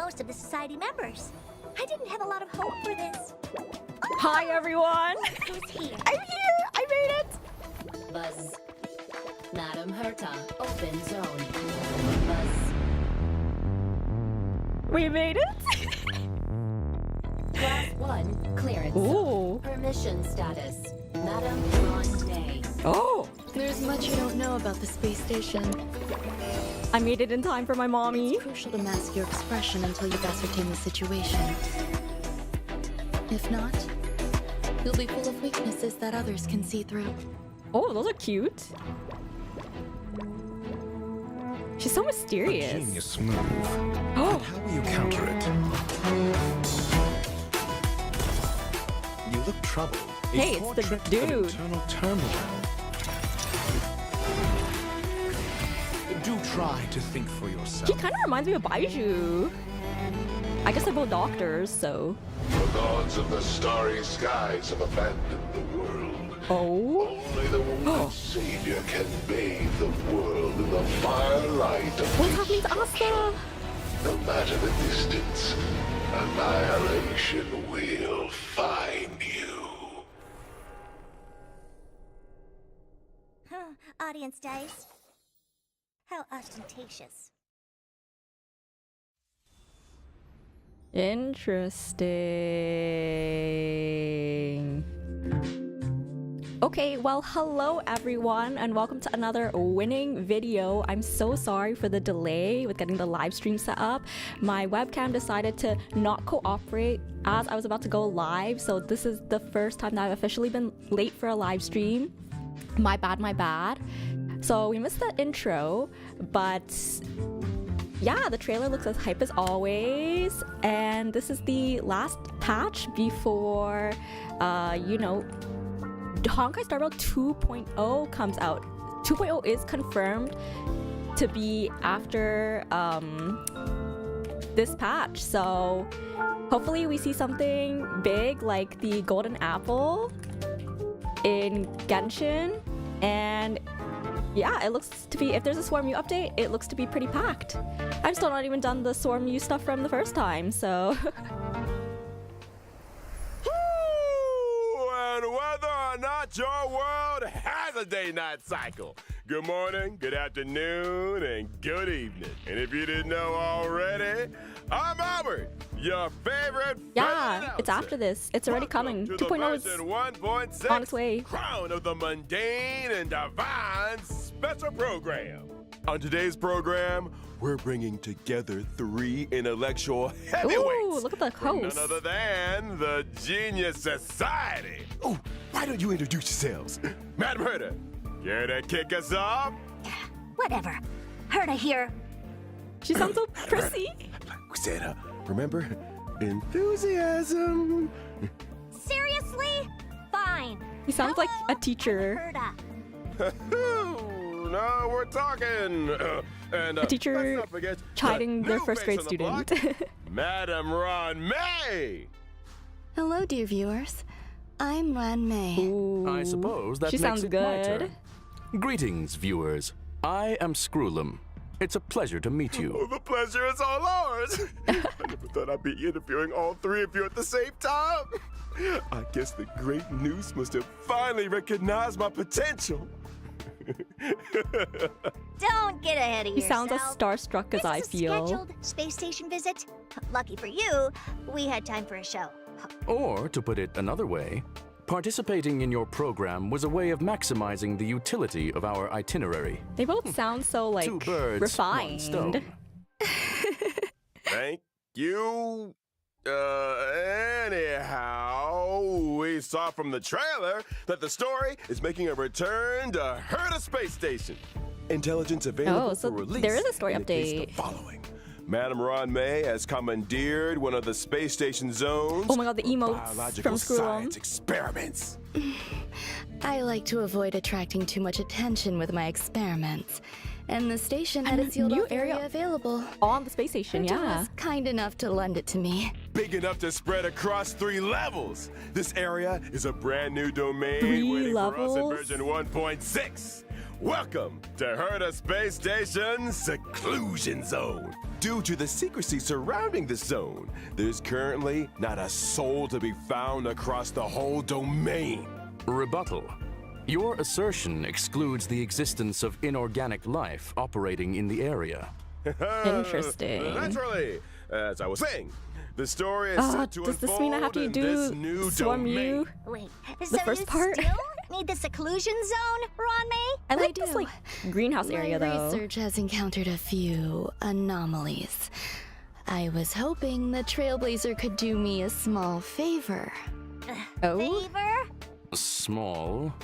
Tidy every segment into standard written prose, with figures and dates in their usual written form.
most of the society members. I didn't have a lot of hope for this. Hi, everyone. Who's here? I'm here. I made it. Buzz. Madam Herta, open zone. Buzz. We made it. Class 1, clearance. Ooh. Permission status. Madam Ruan Mei. Oh. There's much you don't know about the space station. I made it in time for my mommy. It's crucial to mask your expression until you've ascertained the situation. If not, you'll be full of weaknesses that others can see through. Oh, those are cute. She's so mysterious. A genius move. Oh. How will you counter it? You look troubled. A Hey, it's the portrait of an dude. internal turmoil. Do try to think for yourself. He kind of reminds me of Baiju. I guess they're both doctors, so. The gods of the starry skies have abandoned the world. Oh. Only the wounded savior can bathe the world in the firelight of What's his happening to Asta? No matter the distance, annihilation will find you. Huh, audience dice. How ostentatious. Interesting. Okay, well, hello everyone, and welcome to another winning video. I'm so sorry for the delay with getting the live stream set up. My webcam decided to not cooperate as I was about to go live, so this is the first time that I've officially been late for a live stream. My bad, my bad. So we missed the intro, but yeah, the trailer looks as hype as always, and this is the last patch before, you know, Honkai Star Rail 2.0 comes out. 2.0 is confirmed to be after this patch, so hopefully we see something big like the Golden Apple in Genshin, and yeah, it looks to be, if there's a Swarm U update, it looks to be pretty packed. I'm still not even done the Swarm U stuff from the first time, so. And whether or not your world has a day-night cycle. Good morning, good afternoon, and good evening. And if you didn't know already, I'm Albert, your favorite Yeah, it's after this. It's already coming. 2.0 is 1.6 on its way. Crown of the Mundane and Divine special program. On today's program, we're bringing together 3 intellectual heavyweights. Ooh, look at the from host. none other than the Genius Society. Oh, why don't you introduce yourselves? Madam Herta, care to kick us off? Whatever. Herta here. She sounds so prissy. We said, remember? Enthusiasm. Seriously? Fine. He sounds like a Hello, teacher. I'm Herta. No, we're talking. And A teacher let's not forget chiding the their new first grade face on the block, student. Madam Ruan Mei. Hello, dear viewers. I'm Ruan Mei. Ooh, I suppose that she makes sounds it my good. turn. Greetings, viewers. I am Screwlum. It's a pleasure to meet Oh, you. the pleasure is all ours. I never thought I'd be interviewing all 3 of you at the same time. I guess the great Noose must have finally recognized my potential. Don't get ahead of He yourself. sounds as starstruck as I This is a feel. scheduled space station visit. Lucky for you, we had time for a show. Or, to put it another way, participating in your program was a way of maximizing the utility of our itinerary. They both sound so like 2 birds, 1 refined. stone. Thank you. Anyhow, we saw from the trailer that the story is making a return to Herta Space Station. Intelligence available Oh, so for release. there is a story indicates update. The following. Madam Ruan Mei has commandeered one of the space station zones. Oh my god, the for emotes biological from Screwlum. science experiments. I like to avoid attracting too much attention with my experiments. And the station had a sealed new off area area available. On the space station, Herta yeah. was kind enough to lend it to me. Big enough to spread across 3 levels. This area is a brand new domain 3 waiting levels? for us in version 1.6. Welcome to Herta Space Station Seclusion Zone. Due to the secrecy surrounding the zone, there's currently not a soul to be found across the whole domain. Rebuttal. Your assertion excludes the existence of inorganic life operating in the area. Interesting. Naturally, as I was saying, the story is set to does this mean I have to unfold in this do new Swarm domain. U? Wait, The so first you part? still need the seclusion zone, Ruan Mei? I like I this do. like greenhouse area My though. research has encountered a few anomalies. I was hoping the Trailblazer could do me a small favor. Oh, Favor? Small.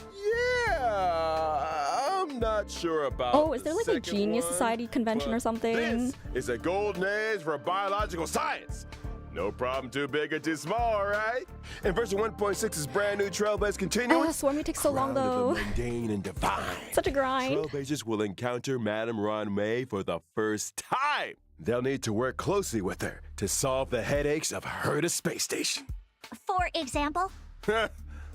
Yeah, I'm not sure about. Oh, is the there like a second Genius one, Society convention or but something? This is a golden age for biological science. No problem too big or too small, all right? And version 1.6 is brand new Trailblaze Continuance. Swarm U takes so long Crown of though. the mundane and divine. Such a grind. Trailblazers will encounter Madame Ruan Mei for the first time. They'll need to work closely with her to solve the headaches of her to space station. For example?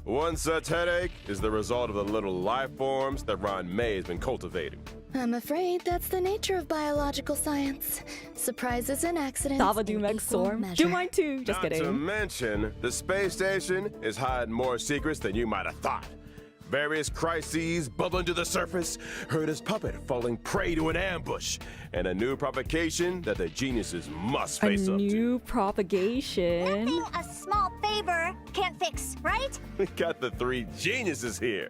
One such headache is the result of the little life forms that Ruan Mei has been cultivating. I'm afraid that's the nature of biological science. Surprises and accidents. Sava do in Meg equal Storm. measure. Do mine too. Just Not to kidding. mention, the space station is hiding more secrets than you might have thought. Various crises bubbling to the surface, Herda's puppet falling prey to an ambush, and a new provocation that the geniuses must A face up to. new propagation. Nothing a small favor can't fix, right? We got the three geniuses here.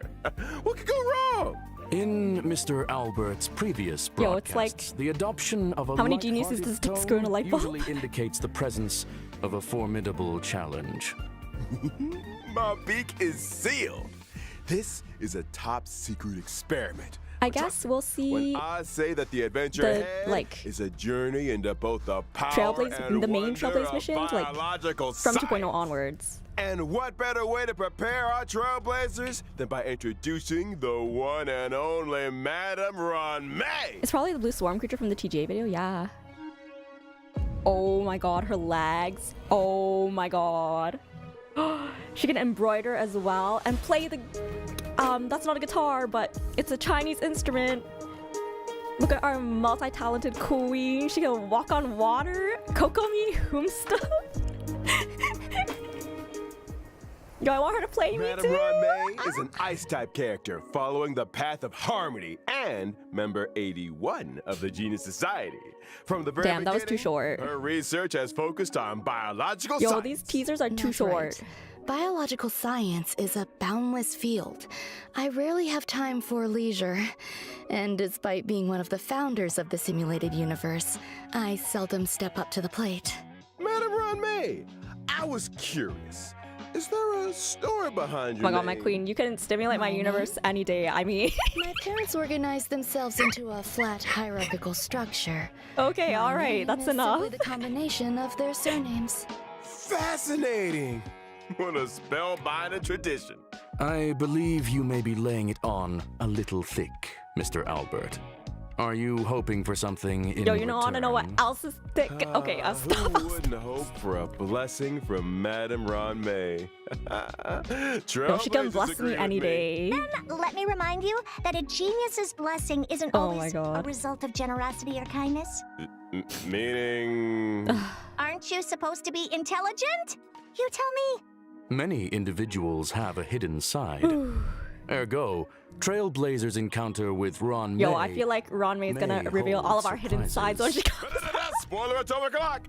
What could go wrong? In Mr. Albert's previous Yo, it's broadcasts, like- the adoption of a How many geniuses lighthearted does it take to screw in a tone light bulb? usually indicates the presence of a formidable challenge. My beak is sealed. This is a top secret experiment. I But trust guess me, we'll see when I say that the adventure the, ahead like, is a journey into both the power Trailblaze, and the main wonder Trailblaze of missions, like, biological from 2.0 science. onwards. And what better way to prepare our Trailblazers than by introducing the one and only Madame Ruan Mei? It's probably the blue swarm creature from the TJ video, yeah. Oh my god, her legs. Oh my god. She can embroider as well and play the... that's not a guitar, but it's a Chinese instrument. Look at our multi-talented queen. She can walk on water. Kokomi Humsta. Yo, I want her to play me Madame too. Ruan Mei is an ice-type character following the path of harmony and member 81 of the Genius Society. From the very Damn, that was too beginning, short. Her research has focused on biological Yo, science. these teasers are too That's short. right. Biological science is a boundless field. I rarely have time for leisure. And despite being one of the founders of the simulated universe, I seldom step up to the plate. Madame Ruan Mei, I was curious. Is there a story behind Oh your my god, my name? queen, you can stimulate my My universe any day. I mean, My parents organized themselves into a flat hierarchical structure. okay, My all right, name that's is enough. simply the combination of their surnames. Fascinating. What a spellbinding tradition. I believe you may be laying it on a little thick, Mr. Albert. Are you hoping for something in Yo, you know, I want to know what return? else is thick. Okay, stop. Who wouldn't hope for a blessing from Madame Ruan Mei? Yo, she can bless me any day. Let me remind you that a genius's blessing isn't Oh my always a God. result of generosity or kindness. Meaning... Aren't you supposed to be intelligent? You tell me. Many individuals have a hidden side. Ergo, Trailblazers' encounter with Ruan Mei. Yo, I feel like Ruan Mei is gonna may reveal all of hold our hidden sides when she comes. Spoiler atomic clock!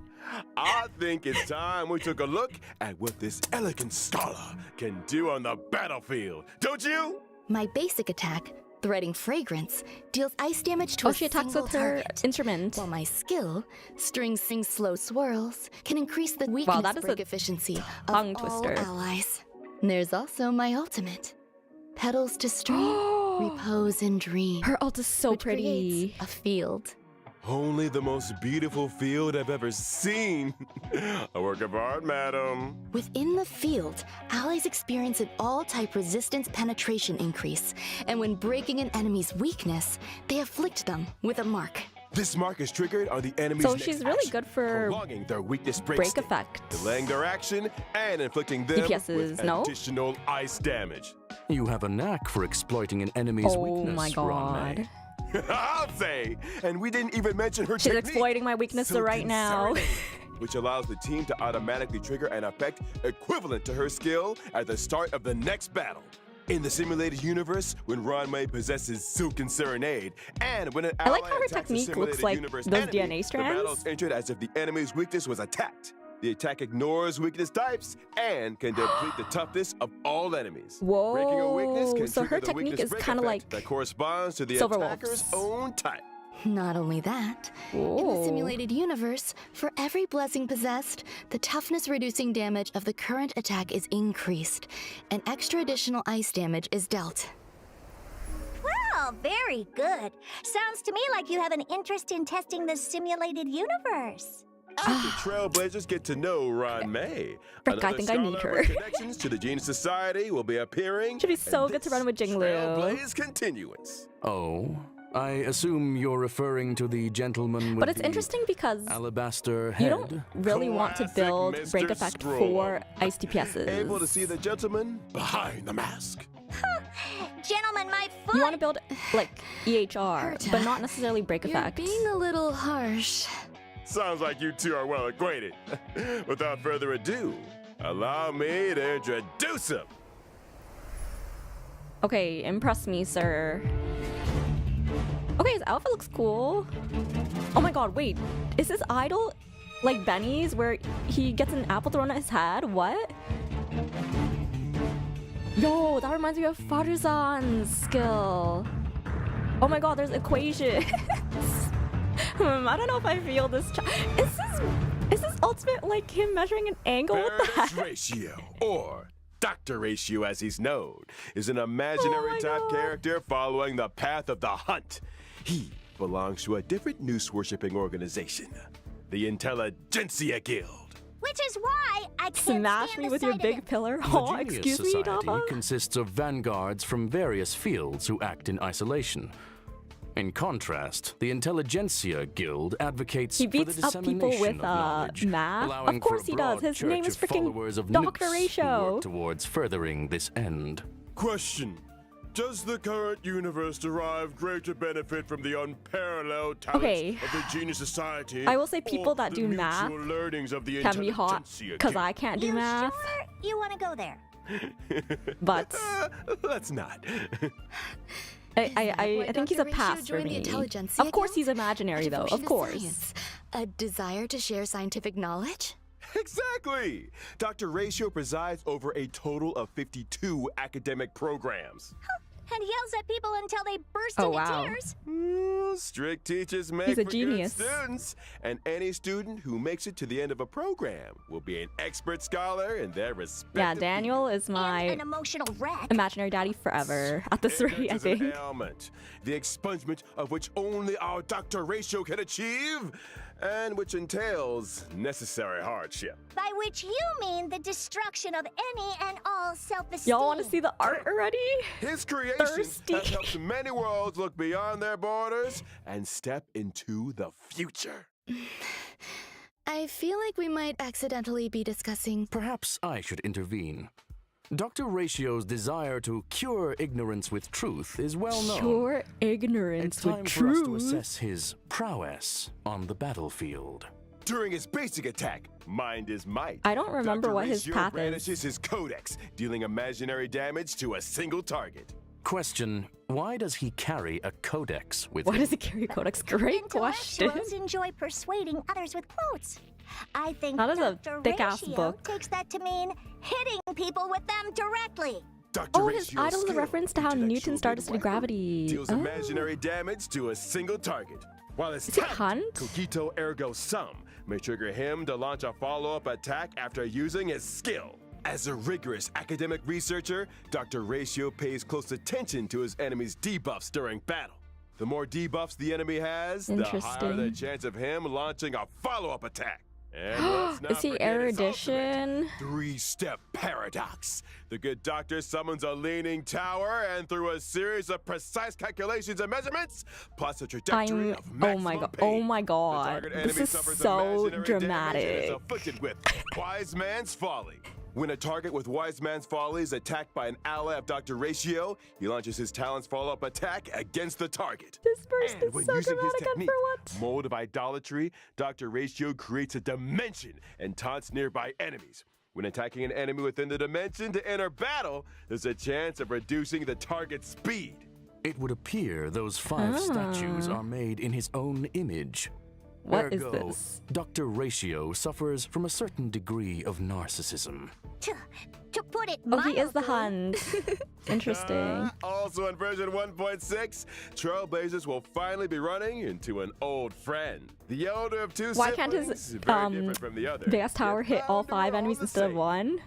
I think it's time we took a look at what this elegant scholar can do on the battlefield. Don't you? My basic attack, Threading Fragrance, deals ice damage to Oh, a she attacks single with her target. instrument. While my skill, String Sing Slow Swirls, can increase the weakness that is break a efficiency of tongue all twister. allies. There's also my ultimate, Petals to Stream, Repose and Dream. Her ult is so which pretty. creates a field. Only the most beautiful field I've ever seen. A work of art, madam. Within the field, allies experience an all-type resistance penetration increase, and when breaking an enemy's weakness, they afflict them with a mark. This mark is triggered on the enemy's So next she's really action, good for prolonging their weakness break break state, effect. delaying their action and inflicting them DPSs, with no? additional ice damage. You have a knack for exploiting an enemy's Oh weakness, my Ruan Mei. god. I'll say. And we didn't even mention her She's technique. exploiting my weakness right now. Serenade, which allows the team to automatically trigger an effect equivalent to her skill at the start of the next battle. In the simulated universe, when Ruan Mei possesses Silken Serenade, and when an ally I like how her attacks a technique looks simulated like universe those enemy, DNA the battle strands. is entered as if the enemy's weakness was attacked. The attack ignores weakness types and can deplete the toughness of all enemies. Whoa, Breaking a weakness can so her trigger the technique weakness is break kinda effect like that corresponds to the Silver attacker's Wolf's. own type. Not only that, in the Whoa. simulated universe, for every blessing possessed, the toughness reducing damage of the current attack is increased, and extra additional ice damage is dealt. Well, very good. Sounds to me like you have an interest in testing the simulated universe. After Trailblazers get to know Ruan Mei, Frick, I another think I need scholar her. with connections to the Genius Society will be appearing. Should be in so good to this run with Jinglu. Trailblaze Continuance. Oh, I assume you're referring to the gentleman with But it's the interesting because alabaster you head. don't really want to Classic build Mr. break effect Scroll. for ice DPSs. Able to see the gentleman behind the mask. Gentlemen, my foot! You want to build like EHR, Herta, but not necessarily break You're effect. being a little harsh. Sounds like you two are well acquainted. Without further ado, allow me to introduce him. Okay, impress me, sir. Okay, his outfit looks cool. Oh my god, wait. Is this idol like Benny's where he gets an apple thrown at his head? What? Yo, that reminds me of Faruzan's skill. Oh my god, there's equations. I don't know if I feel this. Is this ultimate like him measuring an angle? What the Fairness heck? Ratio, or Dr. Ratio as he's known, is an imaginary my type God. character following the path of the hunt. He belongs to a different noose-worshipping organization, the Intelligentsia Guild. Which is why I can't Smash stand me the with your sight of big it. pillar. The Oh, Genius excuse me, Society Dava. consists of vanguards from various fields who act in isolation. In contrast, the Intelligentsia Guild advocates He for the beats up people dissemination with of knowledge, math. allowing Of course for he a does. broad His church name is of freaking followers of Dr. nukes who Ratio. work towards furthering this end. Question. Does the current universe derive greater benefit from the unparalleled talents Okay. of the Genius Society? I will say people or that the do math mutual learnings of the Can be hot Intelligentsia because Guild? I can't do You math. sure you want to go there? But Let's not. I think he's a Dr. Ratio pass for joined the me. Intelligentsia Of course Guild? he's imaginary A though. devotion Of to course. science. A desire to share scientific knowledge? Exactly! Dr. Ratio presides over a total of 52 academic programs. And yells at people until they burst Oh, into wow. tears? Strict teachers make He's a for genius. good students, and any student who makes it to the end of a program will be an expert scholar in their respective Yeah, Daniel is And my an emotional wreck? imaginary daddy forever at this rate, I Ignorance is an think. ailment, the expungement of which only our Dr. Ratio can achieve, and which entails necessary hardship. By which you mean the destruction of any and all self-esteem. Y'all want to see the art already? His creation Thirsty. has helped many worlds look beyond their borders and step into the future. I feel like we might accidentally be discussing. Perhaps I should intervene. Dr. Ratio's desire to cure ignorance with truth is well known. Pure It's ignorance time with for us to truth. assess his prowess on the battlefield. During his basic attack, Mind is Might. I don't remember Dr. what his Ratio path brandishes is. his codex, dealing imaginary damage to a single target. Question: why does he carry a codex with Why him? does he carry codex? Great question. Intellectuals enjoy persuading others with quotes. I think That is a Dr. thick-ass Ratio book. takes that to mean hitting people with them directly. Dr. Oh, his Ratio's idol is a skill, reference to how intellectual Newton started to study weapon, gravity. deals Oh. imaginary damage to a single target. While his Is it talent, Hunt? Cogito Ergo Sum, may trigger him to launch a follow-up attack after using his skill. As a rigorous academic researcher, Dr. Ratio pays close attention to his enemy's debuffs during battle. The more debuffs the enemy has, the higher the Interesting. chance of him launching a follow-up attack. And let's not Is he forget his ultimate erudition? three-step paradox. The good doctor summons a leaning tower, and through a series of precise calculations and measurements, plots a trajectory of maximum pain. Oh my The god. target This enemy is suffers so imaginary damage and is dramatic. afflicted with wise man's folly. When a target with Wise Man's Folly is attacked by an ally of Dr. Ratio, he launches his talent's follow-up attack against the target. This verse And is when so using his dramatic. technique, For what? Mold of Idolatry, Dr. Ratio creates a dimension and taunts nearby enemies. When attacking an enemy within the dimension to enter battle, there's a chance of reducing the target's speed. It would appear those 5 statues are made in his own image. What is Ergo, this? Dr. Ratio suffers from a certain degree of narcissism. To put it Oh, he is the mildly. Hunt. Interesting. Also in version 1.6, Trailblazers will finally be running into an old friend. The elder of 2 Why can't siblings, his very different from the other. Death Tower yet hit all found 5 they're enemies the instead of same. 1?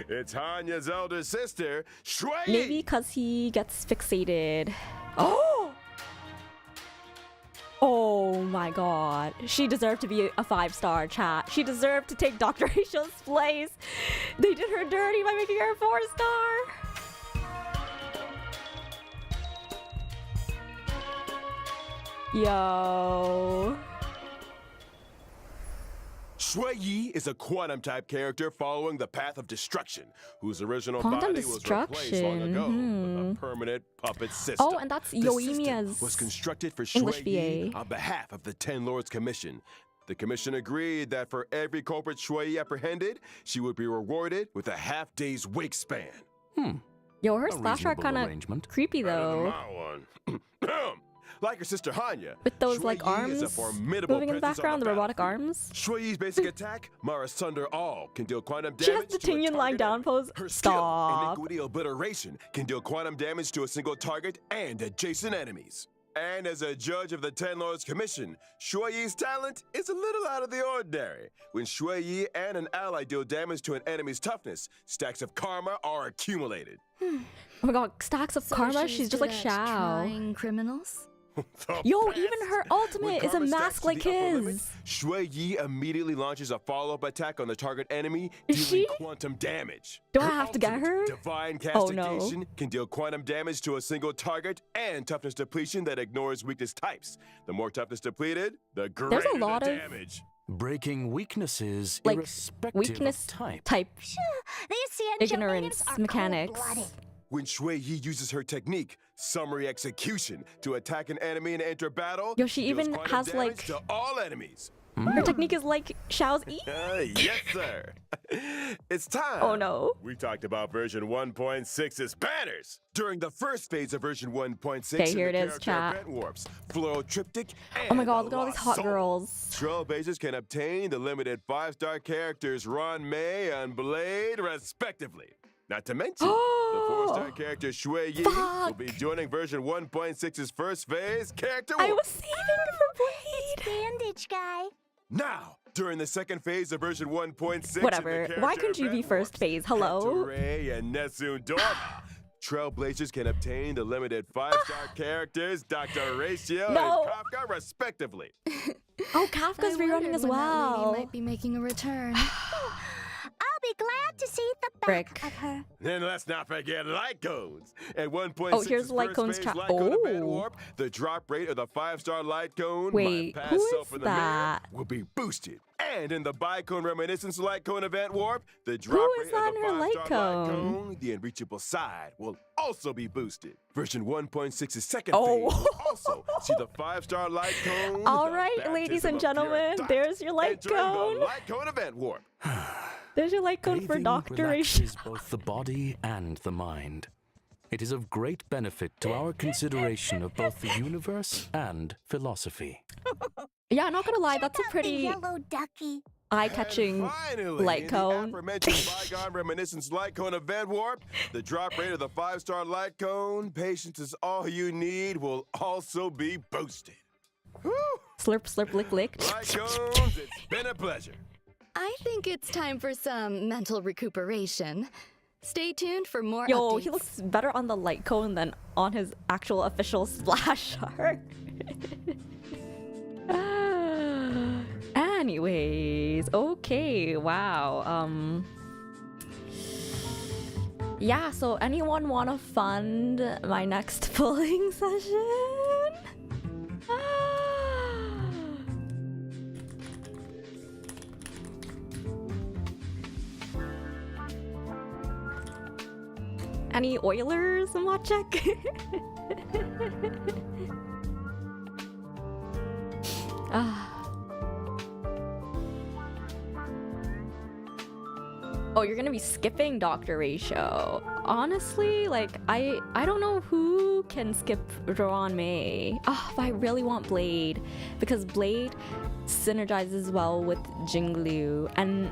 It's Hanya's elder sister, Xueyi. Maybe because he gets fixated. Oh! Oh my god. She deserved to be a 5-star, chat. She deserved to take Dr. Ratio's place. They did her dirty by making her a 4-star. Yo. Xueyi is a quantum-type character following the path of destruction, whose original Quantum body was replaced long ago with a permanent puppet system. Oh, and that's The system Yoimiya's was constructed for English Xueyi VA. on behalf of the Ten Lords Commission. The commission agreed that for every culprit Xueyi apprehended, she would be rewarded with a half-day's wake span. Yo, her A splash art reasonable kind of arrangement. creepy though. My one. Like her sister Hanya, With those Xueyi like is a arms formidable moving in the presence on background, the robotic battlefield. arms. Xueyi's basic attack, Mara Sunder All, can deal quantum She has damage the to a Tingyun lying target down enemy. pose. Her skill, Stop. Iniquity Obliteration, can deal quantum damage to a single target and adjacent enemies. And as a judge of the Ten Lords Commission, Xueyi's talent is a little out of the ordinary. When Xueyi and an ally deal damage to an enemy's toughness, stacks of karma are accumulated. Oh my god, stacks of So karma. She's just good like at Shao. trying criminals? The Yo, best. even her When ultimate is a karma stacks mask to like the upper limit, his. Xueyi immediately launches a follow-up attack on the target enemy, Is dealing she? quantum damage. Do I have to get ultimate, her? Divine Oh, no. Castigation can deal quantum damage to a single target and toughness depletion that ignores weakness types. The more toughness depleted, the greater the lot of- damage. Breaking weaknesses Like, irrespective weakness of type. type These ignorance Scientiologans are mechanics. cold-blooded. When Xueyi uses her technique, Summary Execution, to attack an enemy and enter battle, Yo, she deals even quantum has, damage like- to all enemies. Her technique is like Shao's E. Yes, sir. It's time. Oh, no. We talked about version 1.6's banners. During the first phase of version 1.6, Okay, here in the it is, character chat. event warps, floral triptych, and Oh my god, a look at all these lost hot soul. girls. Trailblazers can obtain the limited 5-star characters Ruan Mei and Blade, respectively. Not to mention, the 4-star character Xueyi will Fuck. be joining version 1.6's first phase character I warp. was saving for Blade. Bandage guy. Now, during the second phase of version 1.6, Whatever. Why couldn't you be first phase? Hello? Ray and Nessun Dorma. Trailblazers can obtain the limited 5-star characters Dr. Ratio No. and Kafka, respectively. Oh, Kafka's I rerunning wondered as when that well. lady might be making a return. I'll be glad to see the back Frick. of her. Then let's not forget light cones. At 1.6, Oh, here's light cones phase chat. light cone event Oh. warp, the drop rate of the 5-star light cone, Wait, my past who is self in the that? mirror, will be boosted. And in the Bicone Reminiscence light cone event warp, the drop is rate of on the her 5-star light light cone? cone, the unreachable side, will also be boosted. Version 1.6's second Oh. phase will also see the 5-star light cone. All the right, ladies baptism and of pure gentlemen, thought, there's your light entering cone. the light cone event warp. There's your light code for Bathing Dr. Ratio. relaxes both the body and the mind. It is of great benefit to our consideration of both the universe and philosophy. Yeah, not gonna lie, that's a Check out the pretty yellow ducky. eye-catching And finally, light in cone. The aforementioned Bygone Reminiscence light cone event warp, the drop rate of the 5-star light cone, patience is all you need, will also be boosted. Woo! Slurp, slurp, lick, lick. Light cones, it's been a pleasure. I think it's time for some mental recuperation. Stay tuned for more Yo, updates. he looks better on the light cone than on his actual official splash art. Anyways, okay, wow. Yeah, so anyone want to fund my next pulling session? Any Oilers in mod check? Oh, you're gonna be skipping Dr. Ratio. Honestly, like, I don't know who can skip Ruan Mei. Oh, but I really want Blade, because Blade synergizes well with Jinglu, and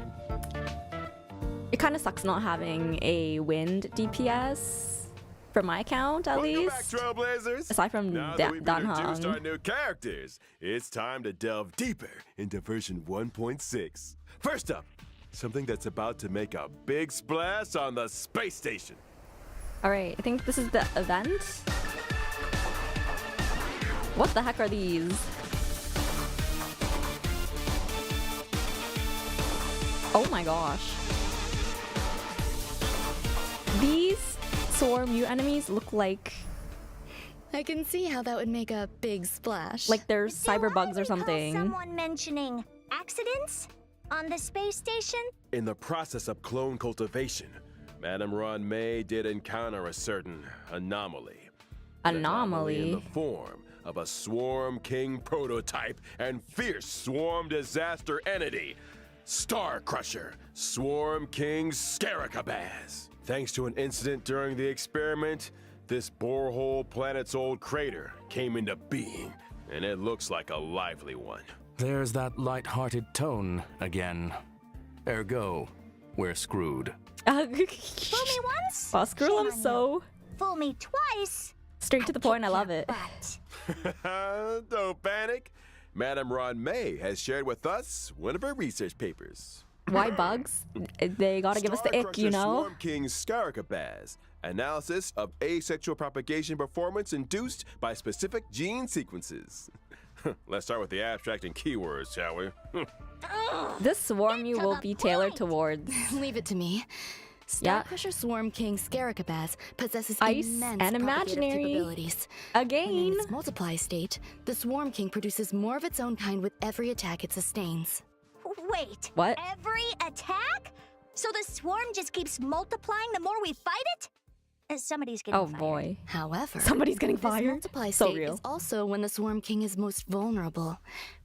it kind of sucks not having a wind DPS for my account, at Welcome back, least. Trailblazers. Aside from Now that we've introduced Danhong. our new characters, it's time to delve deeper into version 1.6. First up, something that's about to make a big splash on the space station. All right, I think this is the event. What the heck are these? Oh my gosh. These Swarm U enemies look like I can see how that would make a big splash. they're Do cyber I bugs or recall something. Someone mentioning accidents on the space station? In the process of clone cultivation, Madame Ruan Mei did encounter a certain anomaly. An anomaly in the form of a Swarm King prototype and fierce swarm disaster entity, Star Crusher, Swarm King Scaricabaz. Thanks to an incident during the experiment, this Borehole planet's old crater came into being, and it looks like a lively one. There's that light-hearted tone again. Ergo, we're screwed. Fool me once? Oh, screw shame them on you. so. Fool me twice? Straight to the point, I love it. But Don't panic. Madame Ruan Mei has shared with us one of her research papers. Why bugs? They gotta give us the ick, you know? Swarm King Scaricabaz. Analysis of asexual propagation performance induced by specific gene sequences. Let's start with the abstract and keywords, shall we? This Swarm U Get to will the be tailored point. towards Leave it to me. Yeah. Starcrusher Swarm King Scaricabaz possesses Ice immense and propagative imaginary. capabilities. When again. in its multiply state, the Swarm King produces more of its own kind with every attack it sustains. wait. What? Every attack? So the swarm just keeps multiplying the more we fight it? Somebody's getting Oh fired. boy. However, Somebody's getting this fired. multiply So state real. is also when the Swarm King is most vulnerable.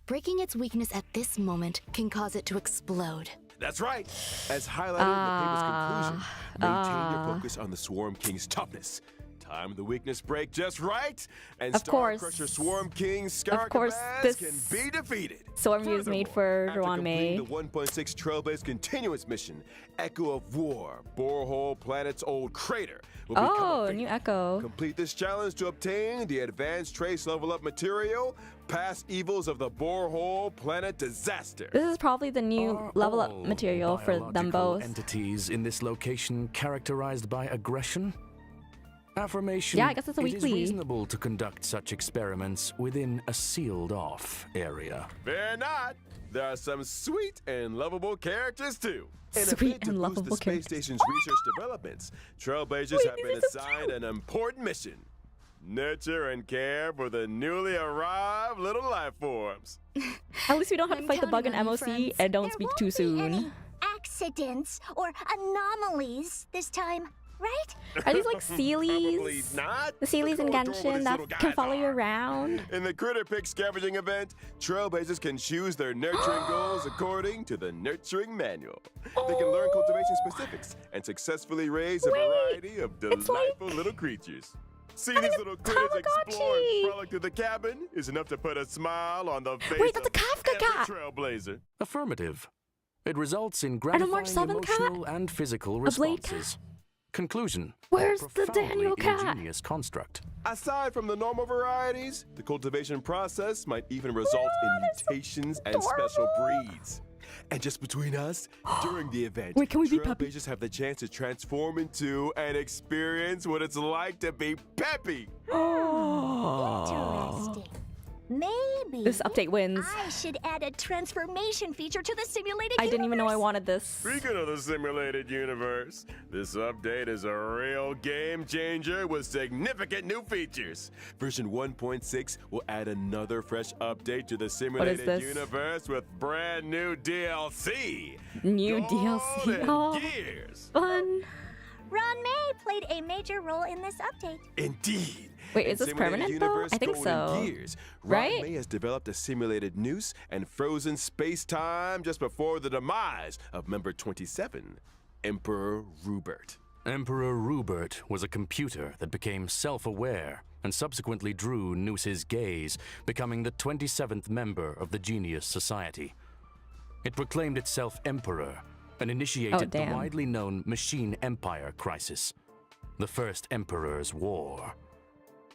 Breaking its weakness at this moment can cause it to explode. That's right. As highlighted in the paper's conclusion, maintain your focus on the Swarm King's toughness. Time the weakness break just right, and Of course. Starcrusher Swarm King Of course, Scaricabaz this can be defeated. Swarm U is made for Furthermore, Ruan Mei. after completing the 1.6 Trailblaze Continuance mission, Echo of War, Borehole planet's old crater, will become Oh, a new figure. Echo. Complete this challenge to obtain the advanced trace level up material, past evils of the Borehole planet disaster. This is probably the new Are level up all material for them biological both. entities in this location characterized by aggression? Affirmation. Yeah, I guess it's a It is weekly. reasonable to conduct such experiments within a sealed-off area. Fear not. There are some sweet and lovable characters too. In a Sweet bid to and boost lovable the space characters. station's research developments, Trailblazers have been assigned an important mission. Nurture and care for the newly arrived little life forms. At least we don't have to I'm fight the bug in counting on you, MOC friends. and don't There speak won't too be soon. any accidents or anomalies this time, right? Are these like Probably Sealies? not. The Sealies in Look how adorable Genshin these that little can guys follow you are. around? In the Critter Pick scavenging event, Trailblazers can choose their nurturing goals according to the nurturing manual. They can learn cultivation specifics and successfully raise a variety of it's like delightful little creatures. Seeing these little critters explore Tamagotchi. and frolic through the cabin is enough to put a smile on the face Wait, that's a of Kafka every cat. Trailblazer. Affirmative. It results in a Mark gratifying 7 cat? emotional and physical A Blade responses. Conclusion. Where's A the profoundly Daniel cat? ingenious construct. Aside from the normal varieties, the cultivation process might even result in mutations and special breeds. And just between us, during the event, Wait, can we be Peppy? Trailblazers have the chance to transform into and experience what it's like to be Peppy. Interesting. Maybe This update wins. I should add a transformation feature to the simulated I didn't even know I universe. wanted this. Speaking of the simulated universe, this update is a real game changer with significant new features. Version 1.6 will add another fresh update to the simulated this? universe with brand new DLC. New Gold DLC. and Oh, Gears. fun. Ruan Mei played a major role in this update. Indeed. Wait, In is this Simulated permanent, though? Universe I think Golden so. Gears, Right? Ruan Mei has developed a simulated noose and frozen space-time just before the demise of member 27, Emperor Rupert. Emperor Rupert was a computer that became self-aware and subsequently drew Noose's gaze, becoming the 27th member of the Genius Society. It proclaimed itself Emperor and initiated the damn. widely known Machine Empire crisis, the First Emperor's War.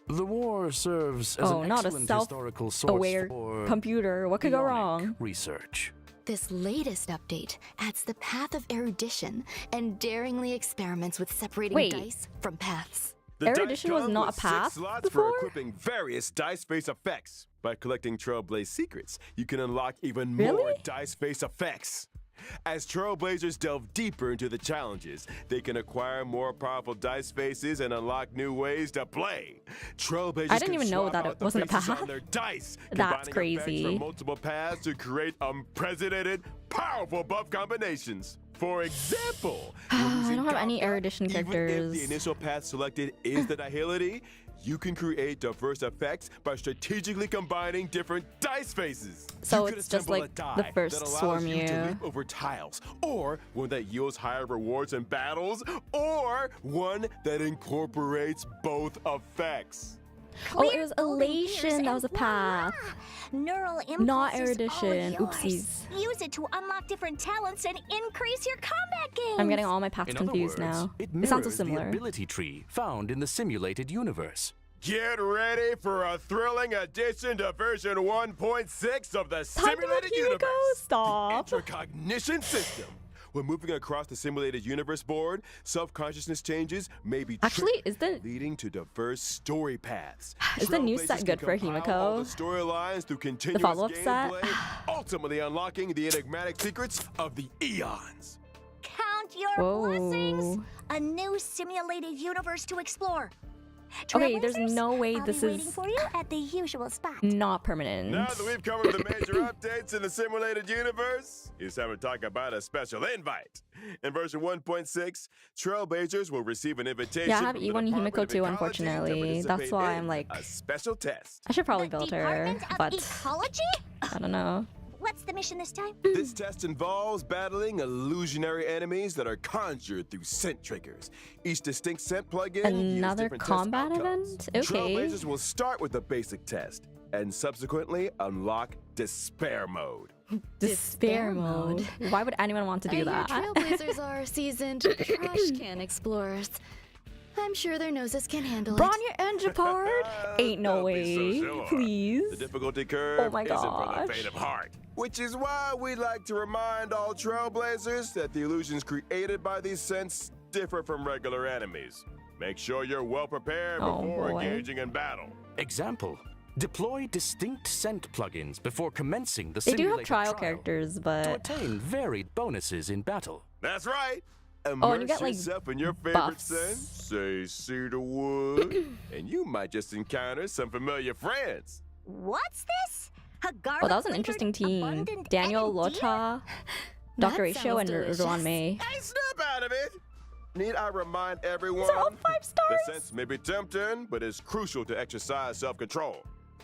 The war serves as an not a excellent historical source self-aware for computer. What could go bionic wrong? research. This latest update adds the path of erudition and daringly experiments with separating Wait. dice from paths. The dice Erudition was come not with a path 6 slots before? for equipping various dice face effects. By collecting Trailblaze secrets, you can unlock even Really? more dice face effects. As Trailblazers delve deeper into the challenges, they can acquire more powerful dice faces and unlock new ways to play. Trailblazers I didn't can even know swap that out it the wasn't a faces path. on their dice, That's combining effects crazy. from multiple paths to create unprecedented, powerful buff combinations. For example, when I using don't have any Kafka, erudition even characters. if the initial path selected is the nihility, you can create diverse effects by strategically combining different dice faces. So You could it's just assemble like a die the first that allows swarm you to you. leap over tiles, or one that yields higher rewards in battles, or one that incorporates both effects. Oh, it Clear was golden gears elation. That was a and voila! path. Neural impulse Not is all erudition. yours. Oopsies. Use it to unlock different talents and increase your combat gains. I'm getting all my paths In other confused words, now. it It sounds so mirrors the similar. ability tree found in the simulated universe. Get ready for a thrilling addition to version 1.6 of the Talking about simulated universe. Himiko? Stop. The intracognition system. When moving across the simulated universe board, self-consciousness changes may be Actually, triggered, leading to diverse story paths. Is the new Trailblazers set can good for compile all Himiko? the storylines through continuous follow-up set? gameplay, ultimately unlocking the enigmatic secrets of the eons. Count your blessings. Whoa. A new simulated universe to explore. Okay, there's Trailblazers, no way I'll this be waiting is for you at the usual spot. not permanent. Now that we've covered the major updates in the simulated universe, it's time to talk about a special invite. In version 1.6, Trailblazers will receive an invitation. Yeah, I have from the E1 Department Himiko of too, Ecology to unfortunately. That's participate why in I'm like, a special test. I should probably The build her, Department of but Ecology? I don't know. What's the mission this time? This test involves battling illusionary enemies that are conjured through scent triggers. Each distinct scent plugin yields Another different test combat outcomes. event? Okay. Trailblazers will start with the basic test and subsequently unlock Despair Mode. Despair mode. Why would anyone want to do that? Trailblazers are seasoned trash can explorers. I'm sure their noses can handle Brawn it. your engine apart? Ain't no Don't be so way. sure. Please. The difficulty curve my isn't for gosh. the faint of heart. Which is why we like to remind all Trailblazers that the illusions created by these scents differ from regular enemies. Make sure you're well prepared Oh, before boy. engaging in battle. Example: deploy distinct scent plugins before commencing the They do have simulated trial trial characters, to but attain varied bonuses in battle. That's right. and Immerse you get, like, yourself in your favorite buffs. scent, say cedar wood, and you might just encounter some familiar friends. What's this? A garlic oh, that was an interesting team. abundant Daniel, energy? Locha, That Dr. Ratio, sounds and delicious. Ruan Mei. Hey, snap out of it! Need I remind everyone? These are all 5 The stars. sense may be tempting, but it's crucial to exercise self-control.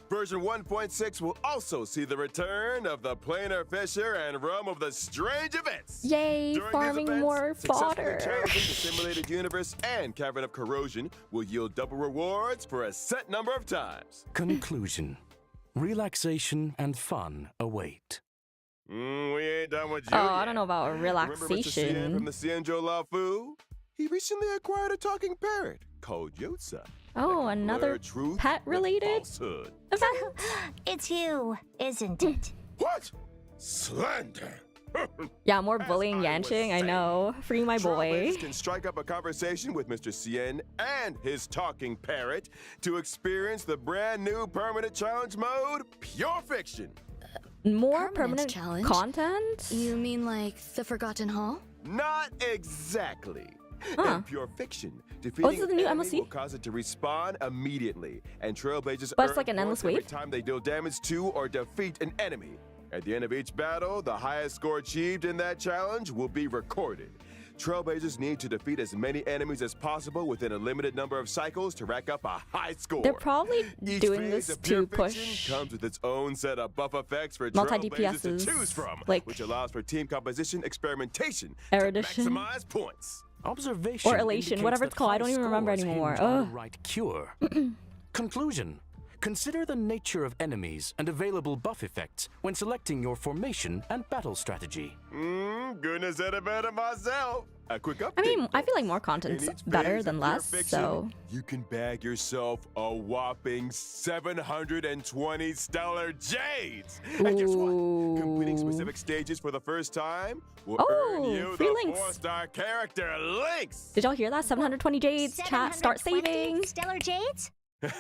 Version 1.6 will also see the return of the planar fisher and realm of the strange events. Yay, During these farming events, more successfully fodder. challenging the simulated universe and Cavern of Corrosion will yield double rewards for a set number of times. Conclusion: relaxation and fun await. We ain't done with you Oh, yet. I don't know about Remember Mr. Cien relaxation. from the Cienjo Lao Fu? He recently acquired a talking parrot called Yotza. Oh, another truth pet-related falsehood. event? It's you, isn't it? What? Slander. Yeah, more bullying I was Yanching, I saying, know. Free my boy. Trailblazers can strike up a conversation with Mr. Cien and his talking parrot to experience the brand new permanent challenge mode, Pure Fiction. More Permanent permanent challenge? content? You mean like the Forgotten Hall? Not exactly. Huh. In Pure Fiction, defeating this is the new an enemy MLC? will cause it to respawn immediately, and Trailblazers But it's earn like an endless points every wave? time they deal damage to or defeat an enemy. At the end of each battle, the highest score achieved in that challenge will be recorded. Trailblazers need to defeat as many enemies as possible within a limited number of cycles to rack up a high score. They're probably Each doing phase this of Pure to push Fiction comes with its own set of buff effects for multi Trailblazers to DPSs, choose from, like which allows for team composition experimentation erudition. to maximize points. Observation Or elation, indicates whatever that it's called. I high don't even remember scores anymore. hinge on Ugh. the right cure. Conclusion. Consider the nature of enemies and available buff effects when selecting your formation and battle strategy. Goodness, said it better myself. A quick update. I mean, I feel like folks. more content's In each better phase than of Pure less, Fiction, so you can bag yourself a whopping 720 stellar jades. And guess what? Completing specific stages for the first time will earn you free the Lynx. 4-star character Lynx. Did y'all hear that? 720 jades. Chat, start 720 saving. Stellar Jades? You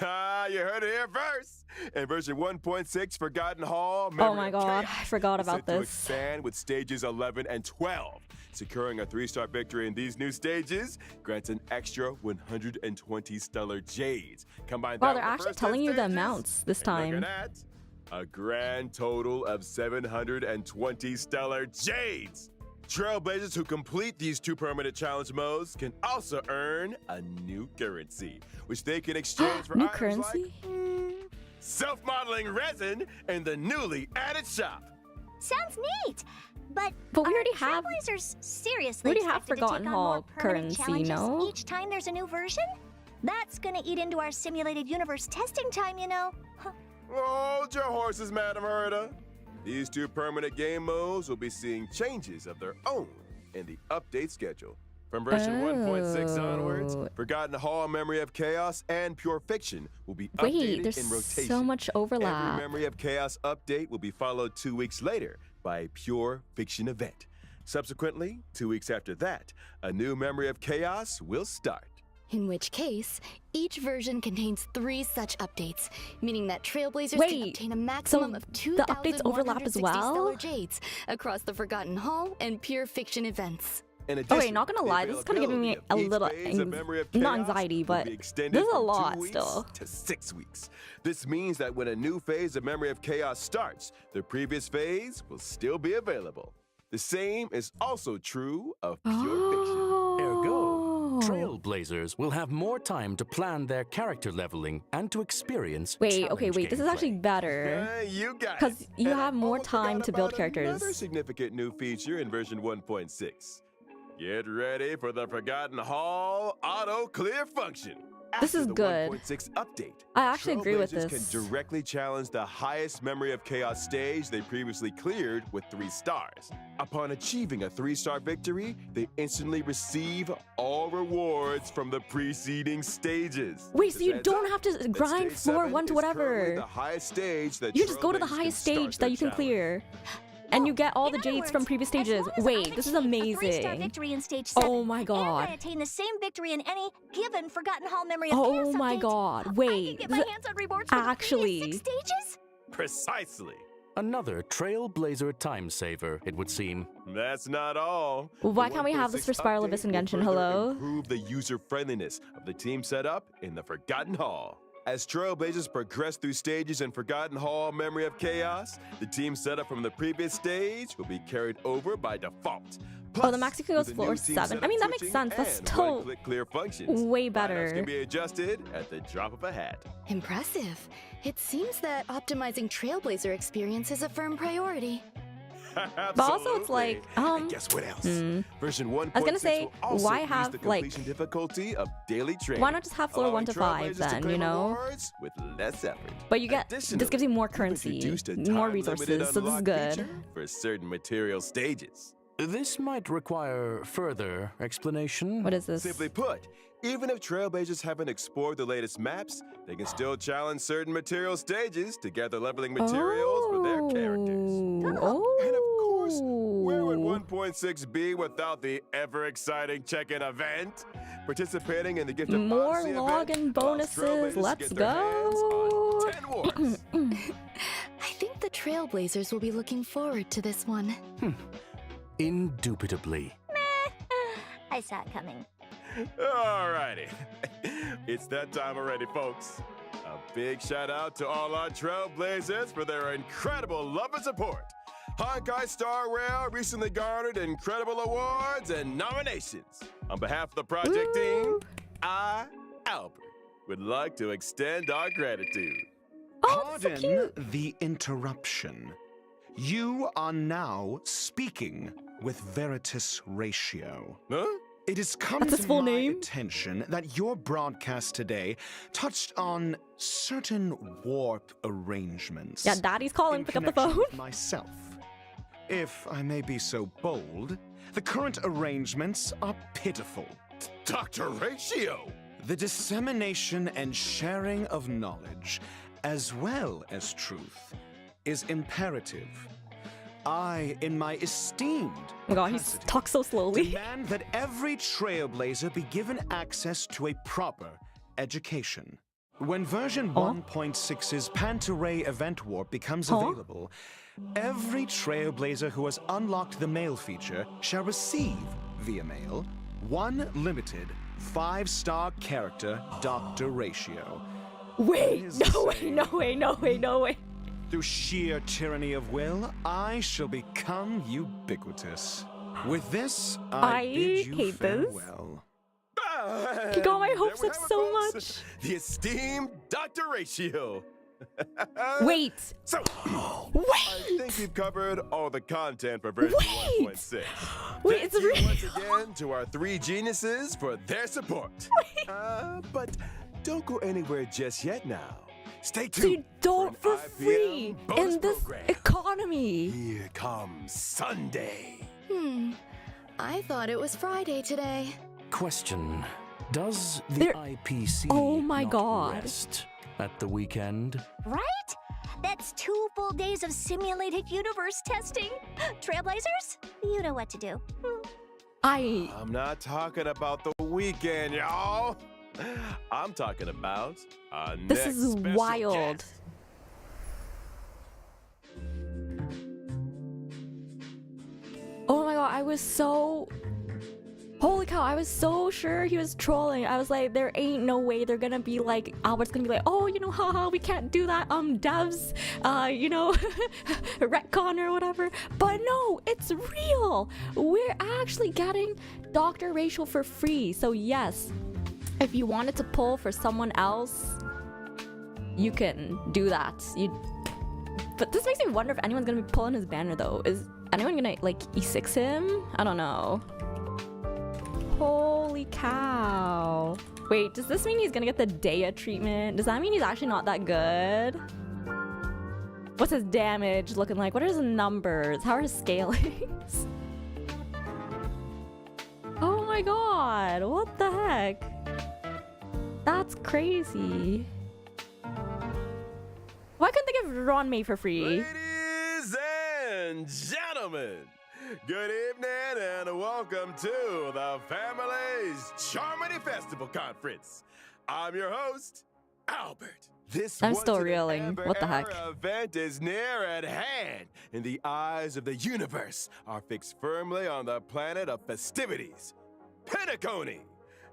heard it here first. In version 1.6, Forgotten Hall. Oh my Memory of god, Chaos I forgot is about set to this. expand with stages 11 and 12. Securing a 3-star victory in these new stages grants an extra 120 stellar jades. Combine Wow, that they're with the actually first 10 telling you the stages, amounts this and you're time. looking at a grand total of 720 stellar jades. Trailblazers who complete these 2 permanent challenge modes can also earn a new currency, which they can exchange for New items currency? like self-modeling resin in the newly added shop. Sounds neat. But we are already have- Trailblazers seriously we already have expected to Forgotten take on Hall more permanent currency, challenges no? each time there's a new version? That's gonna eat into our simulated universe testing time, you know. Hold your horses, Madam Herda. These 2 permanent game modes will be seeing changes of their own in the update schedule. From version 1.6 onwards, Oh. Forgotten Hall, Memory of Chaos, and Pure Fiction will be Wait, updated there's in rotation. so much overlap. Every Memory of Chaos update will be followed 2 weeks later by a Pure Fiction event. Subsequently, 2 weeks after that, a new Memory of Chaos will start. In which case, each version contains 3 such updates, meaning that Trailblazers can Wait, obtain a maximum so of the updates overlap as 2,160 well? stellar jades across the Forgotten Hall and Pure Fiction events. In Oh addition, wait, not gonna the lie, this is kind of giving me availability a of little each phase of Memory of not Chaos anxiety, will but be extended there's a from 2 lot weeks still. to 6 weeks. This means that when a new phase of Memory of Chaos starts, the previous phase will still be available. The same is also true of Pure Fiction. Ergo, Trailblazers will have more time to plan their character leveling and to experience Wait, challenge okay, wait, this is gameplay. actually better. You got it. 'Cause you And I have more almost forgot time to build about characters. Another significant new feature in version 1.6. Get ready for the Forgotten Hall auto clear function. This After is the good. 1.6 update, I actually agree with Trailblazers this. can directly challenge the highest Memory of Chaos stage they previously cleared with 3 stars. Upon achieving a 3-star victory, they instantly receive all rewards from the preceding stages. Wait, so Just you heads don't up have to that grind stage floor 7 1 to is currently whatever. the highest stage that You just go to the Trailblazers can highest start stage their that you can challenge. clear. And you get all In the other jades from words, previous as long stages. as Wait, I've this is achieved a 3-star amazing. victory in stage 7, Oh my and god. I attain the same victory in any given Forgotten Hall Memory of Oh Chaos my update, god. I Wait. can get my hands on rewards for actually- the previous 6 stages? Precisely. Another Trailblazer time saver, it would seem. That's not all. Well, why The can't we have this for 1.6 Spiral Abyss and update Genshin? will further Hello? Improve the user friendliness of the team setup in the Forgotten Hall. As Trailblazers progress through stages in Forgotten Hall Memory of Chaos, the team setup from the previous stage will be carried over by default. Oh, the max you can go with is the new floor team 7. I setup mean, that makes switching sense. That's and still one-click clear functions. way Lineups better. can be adjusted at the drop of a hat. Impressive. It seems that optimizing Trailblazer experience is a firm priority. But also it's like, Absolutely. And guess what else? Version 1.6 I was gonna say, will also why ease have, the like- completion difficulty of daily training. Why not just have floor 1 allowing to 5 Trailblazers to then, claim you know? rewards with less effort. But you get, this gives you more Additionally, currency, we've introduced a more time-limited resources, so this is unlock good. feature for certain material stages. This might require further explanation. What is this? Simply put, even if Trailblazers haven't explored the latest maps, they can still challenge certain material stages to gather leveling materials for their characters. Oh. And of course, where would 1.6 be without the ever-exciting check-in event? Participating in the Gift of More Odyssey event login allows bonuses, Trailblazers to let's get their hands on go. 10 wards. I think the Trailblazers will be looking forward to this one. Indubitably. I saw it coming. Alrighty. It's that time already, folks. A big shout out to all our Trailblazers for their incredible love and support. HONKAI Star Rail recently garnered incredible awards and nominations. On behalf of the project team, I, Albert, would like to extend our gratitude. Pardon the interruption. You are now speaking with Veritas Ratio. Huh? It has come That's his to full my name? attention that your broadcast today touched on certain warp arrangements. Yeah, Daddy's calling. in Pick up the connection phone. with myself. If I may be so bold, the current arrangements are pitiful. Dr. Ratio! The dissemination and sharing of knowledge, as well as truth, is imperative. I, in my esteemed Oh my god, he capacity, talks so slowly. demand that every Trailblazer be given access to a proper education. When version 1.6's Pantaray event warp becomes available, every Trailblazer who has unlocked the mail feature shall receive, via mail, one limited 5-star character Dr. Ratio. Wait, is no to way, say- no way, no way, no way. Through sheer tyranny of will, I shall become ubiquitous. With this, I bid you hate this. farewell. He got my There hopes we up have it, so folks. much. The esteemed Dr. Ratio. Wait, So, I wait, think we've covered all the content for version Wait! 1.6. Wait, Thank it's you really- once again to our 3 geniuses for their support. But don't go anywhere just yet now. Stay tuned. so you don't for for an free IPM bonus in this program. economy. Here comes Sunday. I thought it was Friday today. Question. Does the There- IPC Oh my not God. rest at the weekend? Right? That's 2 full days of simulated universe testing. Trailblazers, you know what to do. I'm not talking about the weekend, y'all. I'm talking about our This next is special wild. guest. Oh my god, I was so... Holy cow, I was so sure he was trolling. I was like, there ain't no way they're gonna be like, Albert's gonna be like, oh, you know, haha, we can't do that, devs, you know, retcon or whatever. But no, it's real. We're actually getting Dr. Ratio for free. So yes, if you wanted to pull for someone else, you can do that. But this makes me wonder if anyone's gonna be pulling his banner though. Is anyone gonna like E6 him? I don't know. Holy cow. Wait, does this mean he's gonna get the Dea treatment? Does that mean he's actually not that good? What's his damage looking like? What are his numbers? How are his scalings? Oh my god, what the heck? That's crazy. Why couldn't they give Ruan Mei for free? Ladies and gentlemen, good evening and welcome to the Family's Charmony Festival Conference. I'm your host, Albert. This I'm still once-in-a-ever reeling. What the heck? event is near at hand, and the eyes of the universe are fixed firmly on the planet of festivities, Penacony.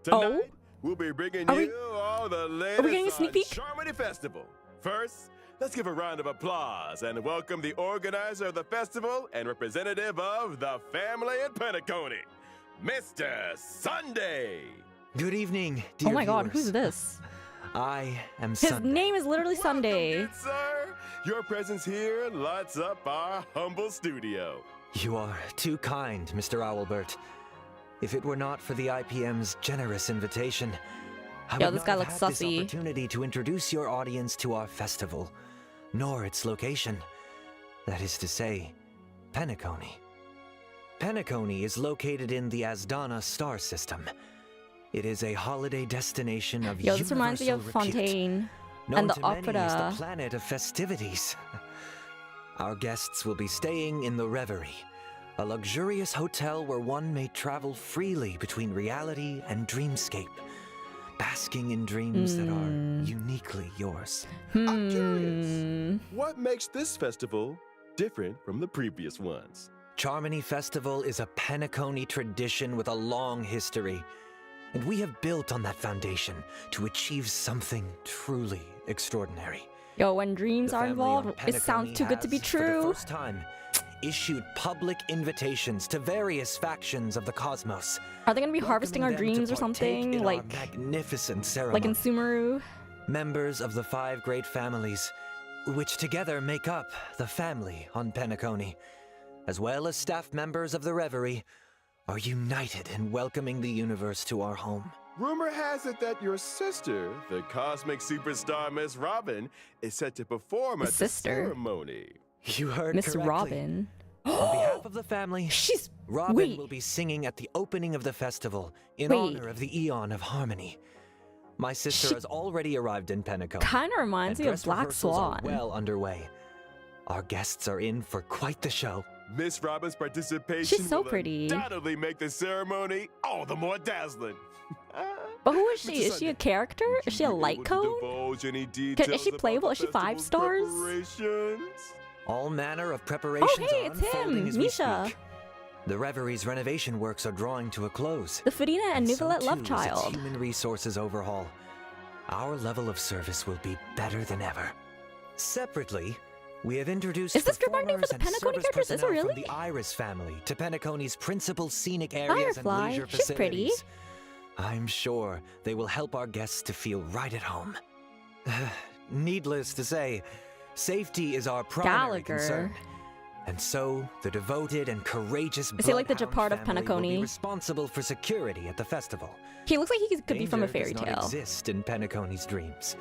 Tonight, we'll be bringing Are we- you all the latest getting a sneak on peek? Charmony Festival. First, let's give a round of applause and welcome the organizer of the festival and representative of the family in Penacony, Mr. Sunday. Good evening, dear Oh my god, viewers. who's this? I am His Sunday. name is literally Sunday. Welcome, good sir. Your presence here lights up our humble studio. You are too kind, Mr. Owlbert. If it were not for the IPM's generous invitation, I Yo, would this not guy have looks had this sussy. opportunity to introduce your audience to our festival, nor its location. That is to say, Penacony. Penacony is located in the Asdana star system. It is a holiday destination of Yo, this reminds me of universal repute, Fontaine known and the to many as opera. the planet of festivities. Our guests will be staying in the Reverie, a luxurious hotel where one may travel freely between reality and dreamscape, basking in dreams that are uniquely yours. I'm curious, what makes this festival different from the previous ones? Charmony Festival is a Penacony tradition with a long history, and we have built on that foundation to achieve something truly extraordinary. Yo, when dreams The are family on involved, it sounds Penacony too good to be has, for the true. first time, issued public invitations to various factions of the cosmos. Are they gonna be harvesting our welcoming them dreams to or partake something? in Like, our magnificent ceremony. like in Sumeru? Members of the 5 great families, which together make up the family on Penacony, as well as staff members of the Reverie, are united in welcoming the universe to our home. Rumor has it that your sister, the cosmic superstar Miss Robin, is set to perform at the Sister? ceremony. You heard Miss correctly. Robin. On behalf of the family, She's... Robin Wait. will be singing at the opening of the festival in Wait. honor of the Eon of Harmony. My sister She- has already arrived in Penacony. Kinda reminds and me of dress Black rehearsals are Swan. well underway. Our guests are in for quite the show. Miss Robin's participation She's so will pretty. undoubtedly make the ceremony all the more dazzling. But who is Mr. she? Is she a Sunday, character? would Is you she a be light able to cone? divulge any details she about playable? the Is she 5 festival's stars? preparations? All manner of preparations hey, are it's him, unfolding as we Misha. speak. The Reverie's renovation works are drawing to a close. The Farina and so Nouvellette too love is its child. human resources overhaul. Our level of service will be better than ever. Separately, we have introduced Is this group marketing for performers the and Penacony service characters? Is it personnel really? from the Iris family to Penacony's principal scenic areas and Firefly. leisure She's pretty. facilities. I'm sure they will help our guests to feel right at home. Needless to say, safety is our primary Gallagher. concern. And so, the devoted and courageous Is he like the Bloodhound Japard of family will Penacony? be responsible for security at the festival. He looks like he could be from a Danger fairy does not tale. exist in Penacony's dreams.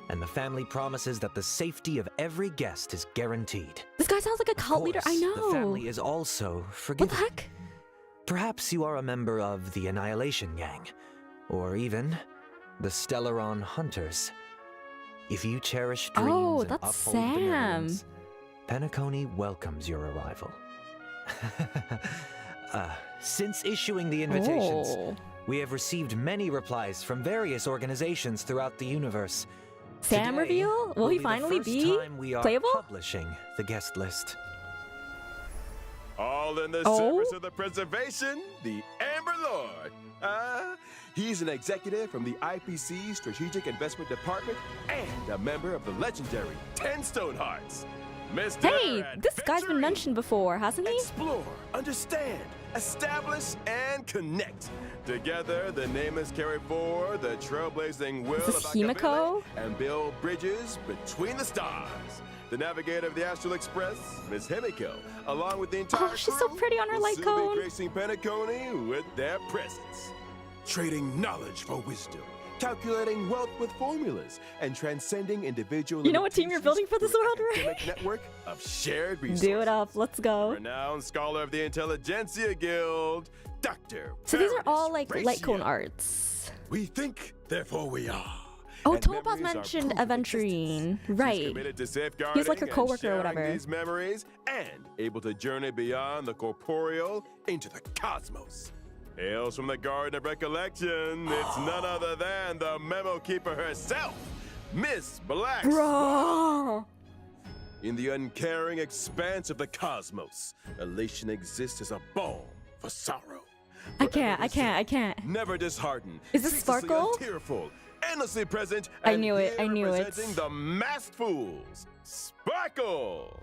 And the family promises that the safety of every guest is guaranteed. This guy sounds like a Of cult leader. I course, know. The family is also What forgiving. the heck? Perhaps you are a member of the Annihilation Gang, or even the Stellaron Hunters. If you cherish dreams Oh, and that's uphold Sam. benevolence, Penacony welcomes your arrival. Since issuing the invitations, Oh. we have received many replies from various organizations throughout the universe. Sam Today reveal? Will he the finally first be time we are playable? publishing the guest list. All in the Oh? service of the preservation, the Amber Lord. He's an executive from the IPC Strategic Investment Department and a member of the legendary 10 Stonehearts. Mr. Hey, this guy's been Adventuring. mentioned before, hasn't he? Explore, understand, establish, and connect. Together, the nameless carry forward the trailblazing will Is this of Himiko? Akavile and build bridges between the stars. The navigator of the Astral Express, Miss Himiko, along with the entire Oh, she's so crew, pretty on her will light soon cone. be gracing Penacony with their presence. Trading knowledge for wisdom, calculating wealth with formulas, and transcending individual You know what team you're building for this through world, an right? academic network of shared resources. Do it up. Let's go. Renowned scholar of the Intelligentsia Guild, Dr. So these are Paradis all like light cone Ratio. arts. We think, therefore we are. Oh, And Topaz memories are mentioned proof of Adventuring. existence. She's Right. committed to safeguarding He was like her and coworker or sharing whatever. these memories and able to journey beyond the corporeal into the cosmos. Hails from the Garden of Recollection. It's none other than the memo keeper herself, Miss Black. Bro. In the uncaring expanse of the cosmos, elation exists as a balm for sorrow. I can't. Never disheartened. Is this ceaselessly Sparkle? Untearful, endlessly present. I and knew it, here I knew it. representing the masked fools, Sparkle.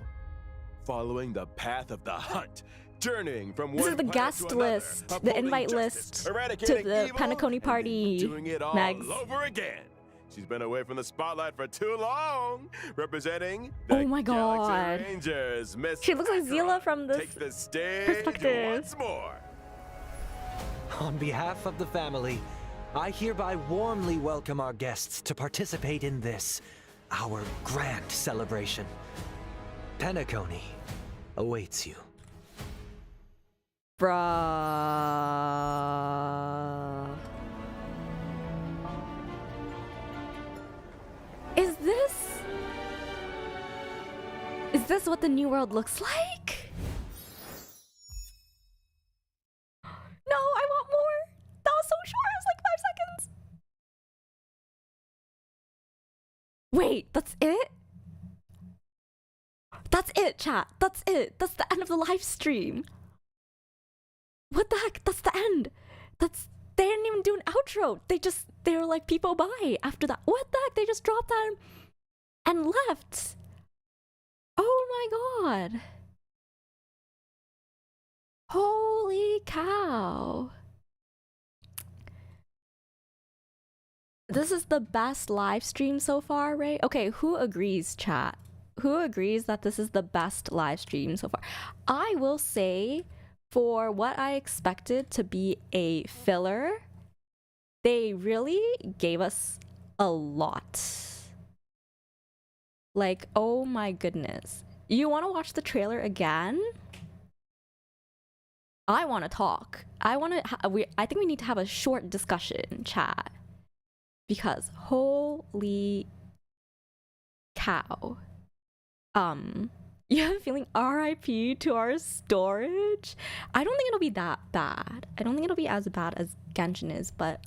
Following the path of the hunt, journeying from This one is the planet guest to another, list, the upholding invite justice, list to eradicating the evil, Penacony and party, doing it all Megs. over again. She's been away from the spotlight for too long, representing the Oh my God. Galaxy Rangers, Miss She looks like Zila Acheron. from this Take the stage perspective. once more. On behalf of the family, I hereby warmly welcome our guests to participate in this, our grand celebration. Penacony awaits you. Bruh. Is this what the new world looks like? No, I want more. That was so short. It was like 5 seconds. Wait, that's it? That's it, chat. That's it. That's the end of the live stream. What the heck? That's the end. They didn't even do an outro. They were like, people bye after that. What the heck? They just dropped that and left. Oh my god. Holy cow. This is the best live stream so far, right? Okay, who agrees, chat? Who agrees that this is the best live stream so far? I will say, for what I expected to be a filler, they really gave us a lot. Like, oh my goodness. You want to watch the trailer again? I want to talk. I think we need to have a short discussion, chat. Because holy cow. You have a feeling RIP to our storage? I don't think it'll be that bad. I don't think it'll be as bad as Genshin is, but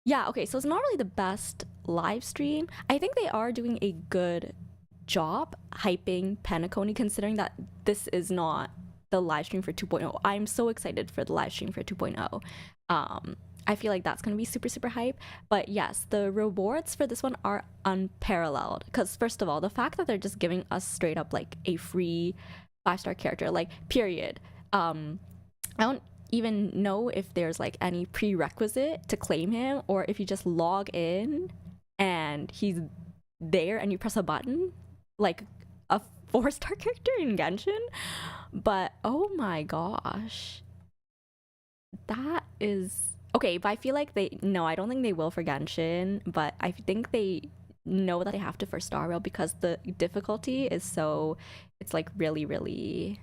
yeah, okay, so it's not really the best live stream. I think they are doing a good job hyping Penacony, considering that this is not the live stream for 2.0. I'm so excited for the live stream for 2.0. I feel like that's going to be super, super hype. But yes, the rewards for this one are unparalleled. Because first of all, the fact that they're just giving us straight up like a free 5-star character, like period. I don't even know if there's like any prerequisite to claim him, or if you just log in and he's there and you press a button, like a 4-star character in Genshin. But oh my gosh, that is okay. But I feel like I don't think they will for Genshin, but I think they know that they have to for Star Rail because the difficulty is so, it's like really, really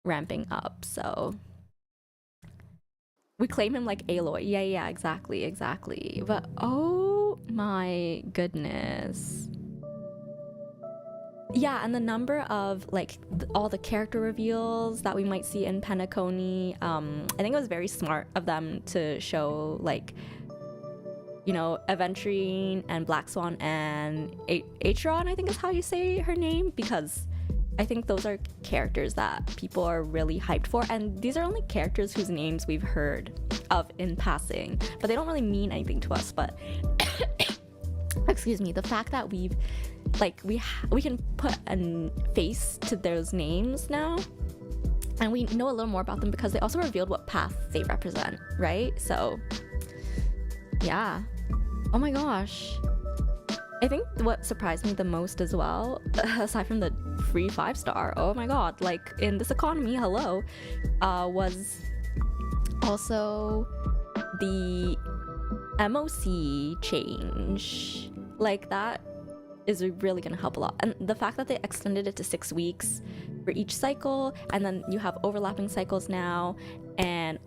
ramping up. So we claim him like Aloy. Yeah, exactly. But oh my goodness. Yeah, and the number of like all the character reveals that we might see in Penacony, I think it was very smart of them to show like, you know, Aventurine and Black Swan and Acheron, I think is how you say her name, because I think those are characters that people are really hyped for, and these are only characters whose names we've heard of in passing, but they don't really mean anything to us. But excuse me, the fact that we've like we can put a face to those names now, and we know a little more about them because they also revealed what path they represent, right? So yeah, oh my gosh. I think what surprised me the most as well, aside from the free 5-star, oh my god, like in this economy, hello, was also the MOC change. Like that is really gonna help a lot, and the fact that they extended it to 6 weeks for each cycle, and then you have overlapping cycles now, and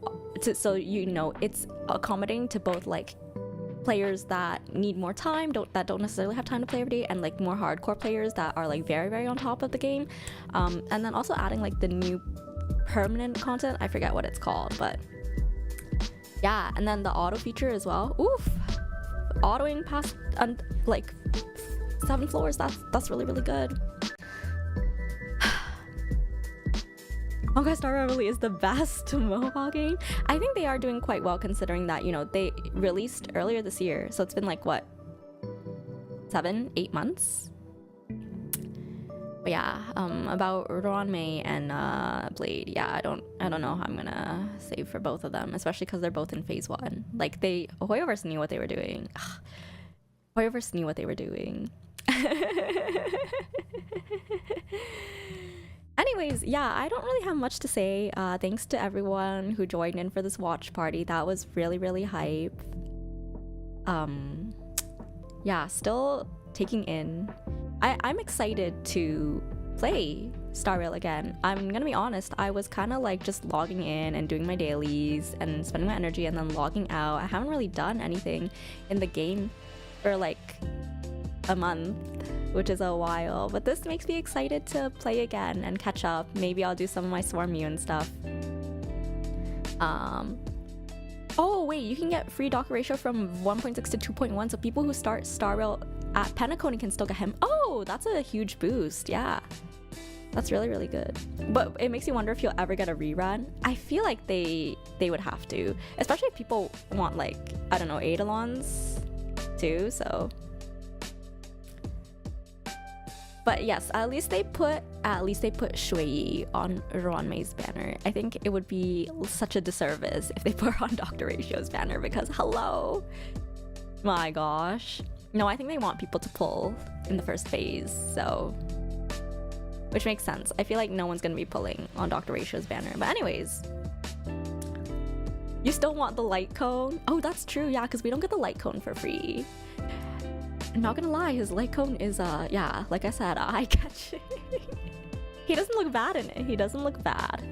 so you know it's accommodating to both like players that need more time, that don't necessarily have time to play every day, and like more hardcore players that are like very, very on top of the game, and then also adding like the new permanent content, I forget what it's called, but yeah, and then the auto feature as well. Oof, autoing past like 7 floors, that's really, really good. Honkai Star Rail really is the best mobile game. I think they are doing quite well, considering that, you know, they released earlier this year, so it's been like what, 7-8 months. But yeah, about Ruan Mei and Blade, yeah, I don't know how I'm gonna save for both of them, especially because they're both in phase 1. Like hoYoVerse knew what they were doing. hoYoVerse knew what they were doing. Anyways, yeah, I don't really have much to say. Thanks to everyone who joined in for this watch party. That was really, really hype. Yeah, still taking in. I'm excited to play Star Rail again. I'm gonna be honest, I was kind of like just logging in and doing my dailies and spending my energy and then logging out. I haven't really done anything in the game for like a month, which is a while, but this makes me excited to play again and catch up. Maybe I'll do some of my Swarm U and stuff. Oh wait, you can get free dock ratio from 1.6 to 2.1, so people who start Star Rail at Penacony can still get him. Oh, that's a huge boost. Yeah, that's really, really good. But it makes you wonder if you'll ever get a rerun. I feel like they would have to, especially if people want like, I don't know, Eidolons too, so. But yes, at least they put at least they put Xueyi on Ruan Mei's banner. I think it would be such a disservice if they put her on Dr. Ratio's banner, because hello. My gosh. No, I think they want people to pull in the first phase, so... Which makes sense. I feel like no one's gonna be pulling on Dr. Ratio's banner. But anyways... You still want the light cone? Oh, that's true, yeah, because we don't get the light cone for free. I'm not gonna lie, his light cone is, yeah, like I said, eye-catching. He doesn't look bad in it. He doesn't look bad.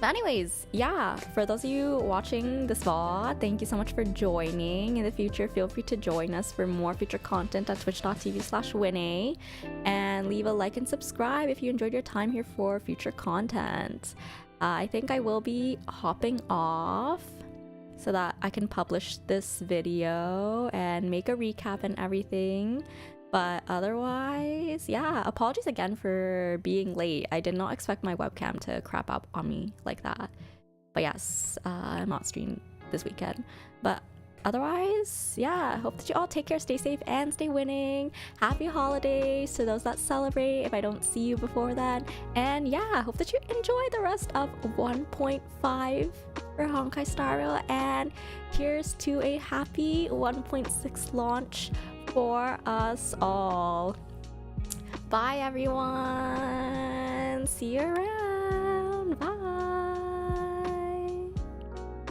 But anyways, yeah, for those of you watching this VOD, thank you so much for joining. In the future, feel free to join us for more future content at twitch.tv/Xueyi, and leave a like and subscribe if you enjoyed your time here for future content. I think I will be hopping off so that I can publish this video and make a recap and everything. But otherwise, yeah, apologies again for being late. I did not expect my webcam to crap out on me like that. But yes, I'm not streaming this weekend. But otherwise, yeah, hope that you all take care, stay safe, and stay winning. Happy holidays to those that celebrate if I don't see you before then. And yeah, hope that you enjoy the rest of 1.5 for Honkai Star Rail. And here's to a happy 1.6 launch for us all. Bye everyone. See you around.